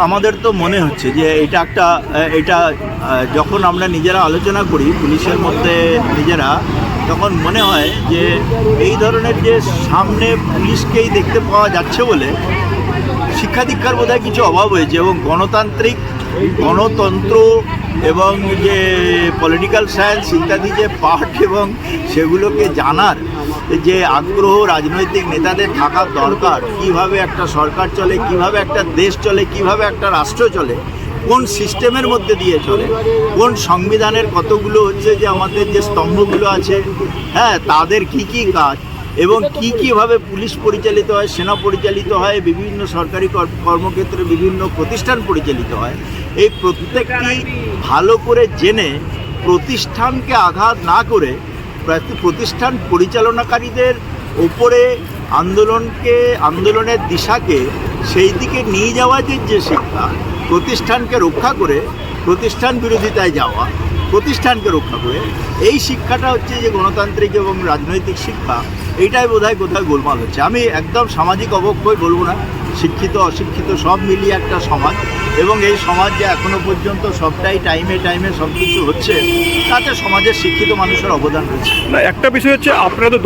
আমাদের তো মনে হচ্ছে যে এটা যখন আমরা নিজেরা আলোচনা করি পুলিশের মধ্যে নিজেরা, তখন মনে হয় যে এই ধরনের যে সামনে পুলিশকেই দেখতে পাওয়া যাচ্ছে বলে শিক্ষা দীক্ষার বোধহয় কিছু অভাব হয়েছে, এবং গণতন্ত্র এবং যে পলিটিক্যাল সায়েন্স ইত্যাদি যে পাঠ এবং সেগুলোকে জানার যে আগ্রহ রাজনৈতিক নেতাদের থাকার দরকার, কিভাবে একটা সরকার চলে, কিভাবে একটা দেশ চলে, কিভাবে একটা রাষ্ট্র চলে, কোন সিস্টেমের মধ্যে দিয়ে চলে, কোন সংবিধানের কতগুলো হচ্ছে যে আমাদের যে স্তম্ভগুলো আছে, হ্যাঁ, তাদের কি কি কাজ এবং কীভাবে পুলিশ পরিচালিত হয়, সেনা পরিচালিত হয়, বিভিন্ন সরকারি কর্মক্ষেত্রে বিভিন্ন প্রতিষ্ঠান পরিচালিত হয়, এই প্রত্যেকটি ভালো করে জেনে প্রতিষ্ঠানকে আঘাত না করে প্রতিষ্ঠান পরিচালনাকারীদের ওপরে আন্দোলনের দিশাকে সেই দিকে নিয়ে যাওয়া যে শিক্ষা, প্রতিষ্ঠানকে রক্ষা করে প্রতিষ্ঠান বিরোধিতায় যাওয়া, প্রতিষ্ঠানকে রক্ষা করে এই শিক্ষাটা হচ্ছে যে গণতান্ত্রিক এবং রাজনৈতিক শিক্ষা, এইটাই বোধহয় কোথাও গোলমাল হচ্ছে। আমি একদম সামাজিক অবক্ষয় বলবো না, শিক্ষিত অশিক্ষিত সব মিলিয়ে একটা সমাজ, এবং এই সমাজ যে এখনো পর্যন্ত সবটাই টাইমে সব কিছু হচ্ছে, তাতে সমাজের শিক্ষিত মানুষের অবদান রয়েছে। না, একটা বিষয় হচ্ছে আপনারা তো